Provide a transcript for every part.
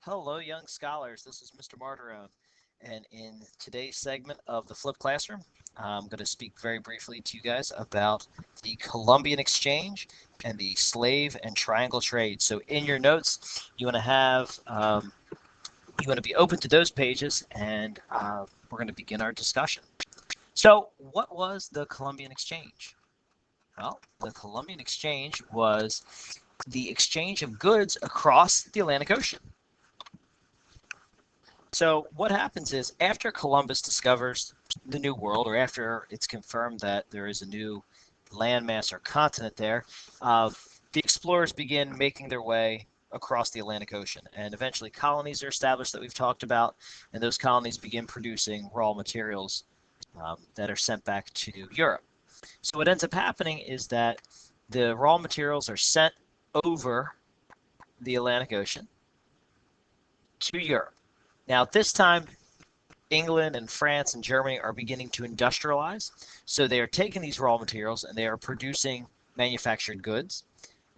Hello, young scholars. This is Mr. Martirone, and in today's segment of the Flip Classroom, I'm going to speak very briefly to you guys about the Columbian Exchange and the slave and triangle trade. So, in your notes, you want to be open to those pages, and we're going to begin our discussion. So, what was the Columbian Exchange? Well, the Columbian Exchange was the exchange of goods across the Atlantic Ocean. So what happens is after Columbus discovers the New World, or after it's confirmed that there is a new landmass or continent there, uh, the explorers begin making their way across the Atlantic Ocean. And eventually colonies are established that we've talked about, and those colonies begin producing raw materials that are sent back to Europe. So what ends up happening is that the raw materials are sent over the Atlantic Ocean to Europe. Now, at this time, England and France and Germany are beginning to industrialize. So they are taking these raw materials and they are producing manufactured goods.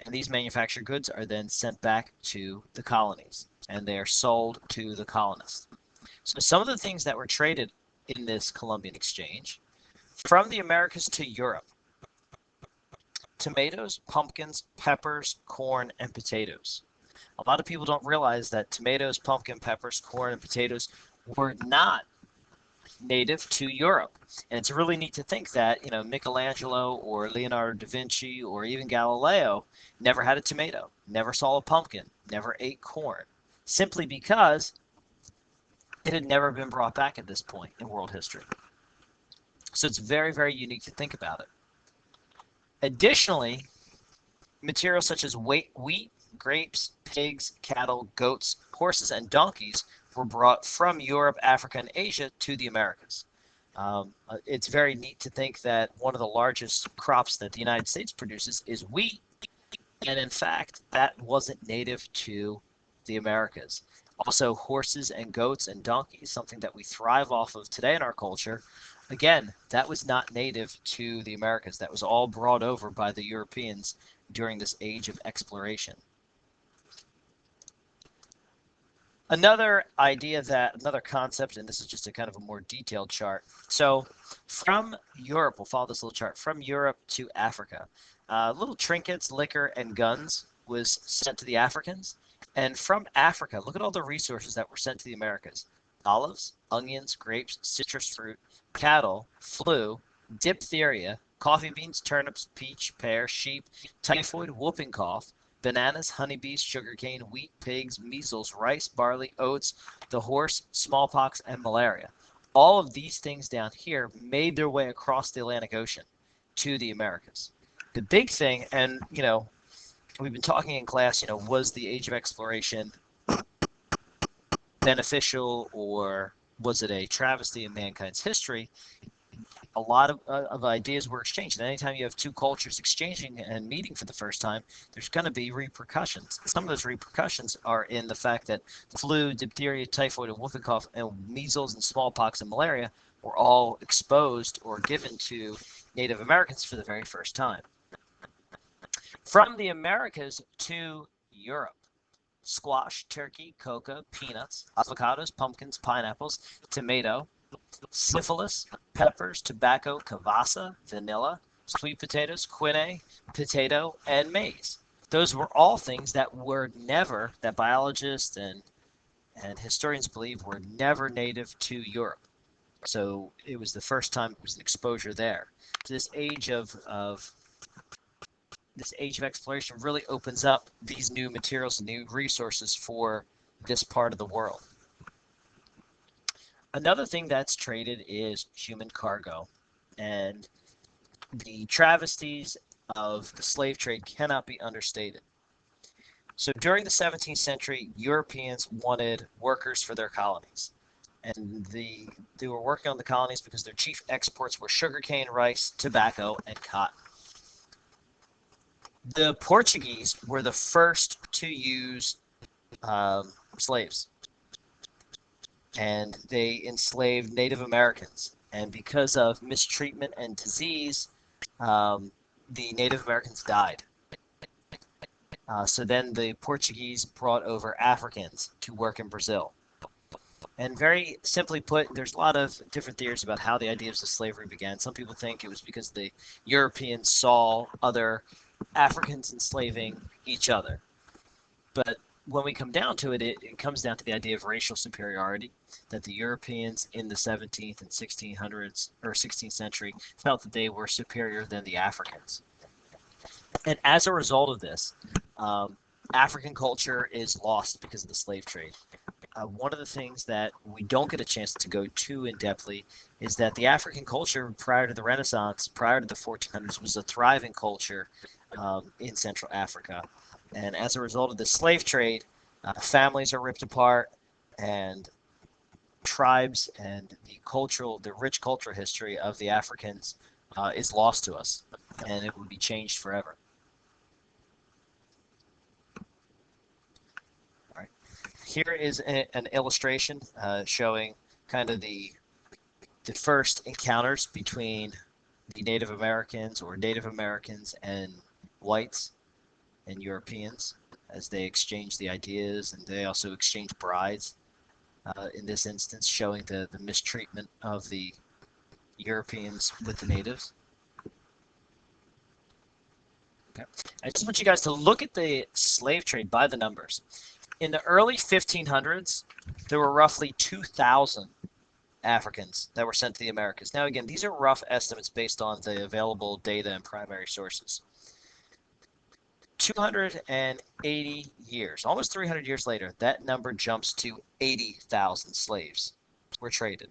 And these manufactured goods are then sent back to the colonies and they are sold to the colonists. So some of the things that were traded in this Columbian exchange from the Americas to Europe: tomatoes, pumpkins, peppers, corn, and potatoes. A lot of people don't realize that tomatoes, pumpkin, peppers, corn, and potatoes were not native to Europe. And it's really neat to think that, Michelangelo or Leonardo da Vinci or even Galileo never had a tomato, never saw a pumpkin, never ate corn, simply because it had never been brought back at this point in world history. So it's very, very unique to think about it. Additionally, materials such as wheat, grapes, pigs, cattle, goats, horses, and donkeys were brought from Europe, Africa, and Asia to the Americas. It's very neat to think that one of the largest crops that the United States produces is wheat, and in fact, that wasn't native to the Americas. Also, horses and goats and donkeys, something that we thrive off of today in our culture, again, that was not native to the Americas. That was all brought over by the Europeans during this age of exploration. Another concept, and this is just a kind of a more detailed chart. So from Europe, we'll follow this little chart, from Europe to Africa, little trinkets, liquor, and guns was sent to the Africans. And from Africa, look at all the resources that were sent to the Americas: olives, onions, grapes, citrus fruit, cattle, flu, diphtheria, coffee beans, turnips, peach, pear, sheep, typhoid, whooping cough, bananas, honeybees, sugarcane, wheat, pigs, measles, rice, barley, oats, the horse, smallpox, and malaria. All of these things down here made their way across the Atlantic Ocean to the Americas. The big thing, and we've been talking in class, was the age of exploration beneficial, or was it a travesty in mankind's history? A lot of ideas were exchanged. And anytime you have two cultures exchanging and meeting for the first time, there's going to be repercussions. Some of those repercussions are in the fact that flu, diphtheria, typhoid, and whooping cough, and measles and smallpox and malaria were all exposed or given to Native Americans for the very first time. From the Americas to Europe: squash, turkey, coca, peanuts, avocados, pumpkins, pineapples, tomato, syphilis, peppers, tobacco, kavasa, vanilla, sweet potatoes, quinine, potato, and maize. Those were all things that biologists and historians believe were never native to Europe. So it was the first time it was an exposure there. So this age of exploration really opens up these new materials and new resources for this part of the world. Another thing that's traded is human cargo, and the travesties of the slave trade cannot be understated. So during the 17th century, Europeans wanted workers for their colonies, and they were working on the colonies because their chief exports were sugarcane, rice, tobacco, and cotton. The Portuguese were the first to use slaves, and they enslaved Native Americans. And because of mistreatment and disease, the Native Americans died. So then the Portuguese brought over Africans to work in Brazil. And very simply put, there's a lot of different theories about how the ideas of slavery began. Some people think it was because the Europeans saw other Africans enslaving each other. But when we come down to it, it comes down to the idea of racial superiority, that the Europeans in the 17th and 1600s or 16th century felt that they were superior than the Africans. And as a result of this, African culture is lost because of the slave trade. One of the things that we don't get a chance to go too in-depthly is that the African culture prior to the Renaissance, prior to the 1400s, was a thriving culture in Central Africa. And as a result of the slave trade, families are ripped apart, and tribes and the rich cultural history of the Africans is lost to us, and it would be changed forever. All right. Here is an illustration showing kind of the first encounters between the Native Americans and whites and Europeans as they exchange the ideas, and they also exchange brides in this instance, showing the mistreatment of the Europeans with the natives. Okay. I just want you guys to look at the slave trade by the numbers. In the early 1500s, there were roughly 2,000 Africans that were sent to the Americas. Now, again, these are rough estimates based on the available data and primary sources. 280 years, almost 300 years later, that number jumps to 80,000 slaves were traded.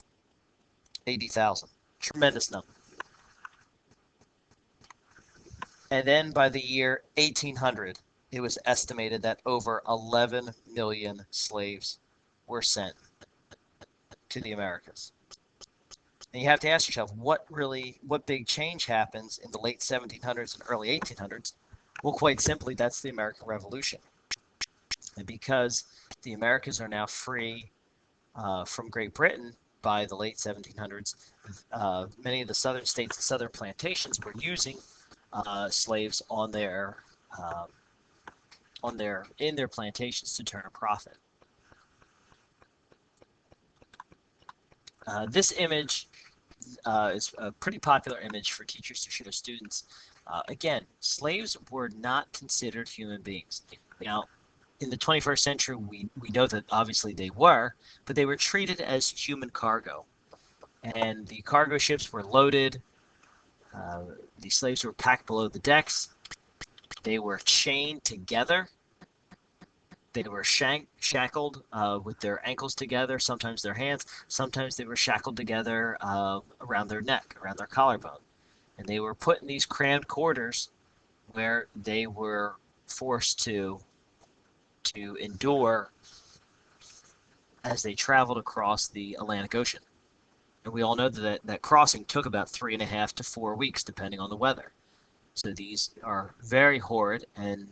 80,000. Tremendous number. And then by the year 1800, it was estimated that over 11 million slaves were sent to the Americas. And you have to ask yourself, what big change happens in the late 1700s and early 1800s? Well, quite simply, that's the American Revolution. And because the Americas are now free from Great Britain by the late 1700s, many of the southern states and southern plantations were using slaves in their plantations to turn a profit. This image is a pretty popular image for teachers to show their students. Again, slaves were not considered human beings. Now, in the 21st century, we know that obviously they were, but they were treated as human cargo. And the cargo ships were loaded. The slaves were packed below the decks. They were chained together. They were shackled with their ankles together, sometimes their hands. Sometimes they were shackled together around their neck, around their collarbone. And they were put in these crammed quarters where they were forced to endure as they traveled across the Atlantic Ocean. And we all know that crossing took about 3.5 to 4 weeks, depending on the weather. So these are very horrid and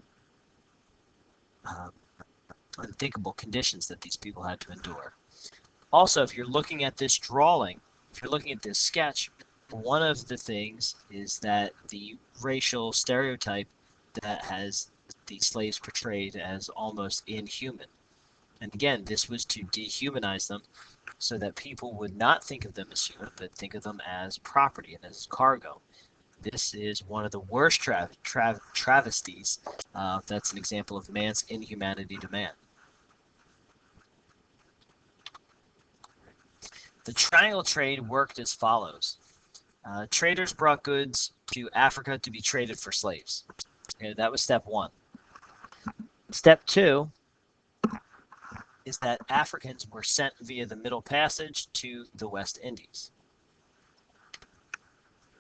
unthinkable conditions that these people had to endure. Also, if you're looking at this drawing, if you're looking at this sketch, one of the things is that the racial stereotype that has the slaves portrayed as almost inhuman. And again, this was to dehumanize them so that people would not think of them as human, but think of them as property and as cargo. This is one of the worst travesties. That's an example of man's inhumanity to man. The triangle trade worked as follows. Traders brought goods to Africa to be traded for slaves. Okay, that was step one. Step two is that Africans were sent via the Middle Passage to the West Indies.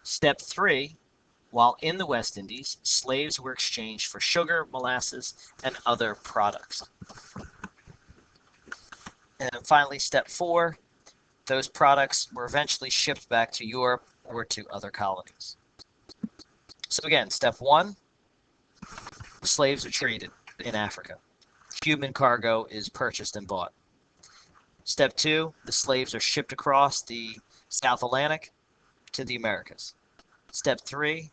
Step three, while in the West Indies, slaves were exchanged for sugar, molasses, and other products. And finally, step four, those products were eventually shipped back to Europe or to other colonies. So again, step one, slaves are traded in Africa. Human cargo is purchased and bought. Step two, the slaves are shipped across the South Atlantic to the Americas. Step three,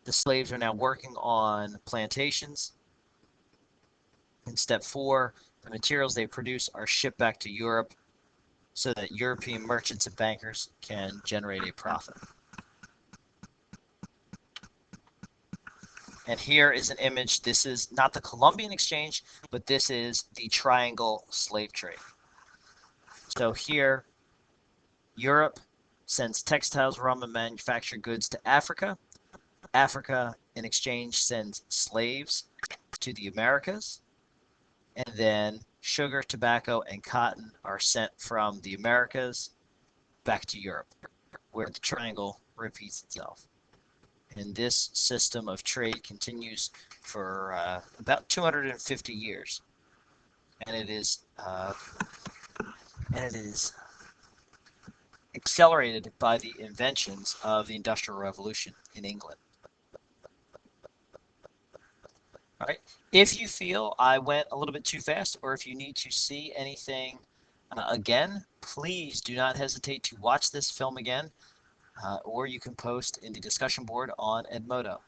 the slaves are now working on plantations step 4, the materials they produce are shipped back to Europe so that European merchants and bankers can generate a profit. And here is an image. This is not the Columbian exchange, but this is the triangle slave trade. So here, Europe sends textiles, raw and manufactured goods to Africa. Africa, in exchange, sends slaves to the Americas. And then sugar, tobacco, and cotton are sent from the Americas back to Europe, where the triangle repeats itself. And this system of trade continues for about 250 years. And it is accelerated by the inventions of the Industrial Revolution in England. All right. If you feel I went a little bit too fast, or if you need to see anything again, please do not hesitate to watch this film again, or you can post in the discussion board on Edmodo.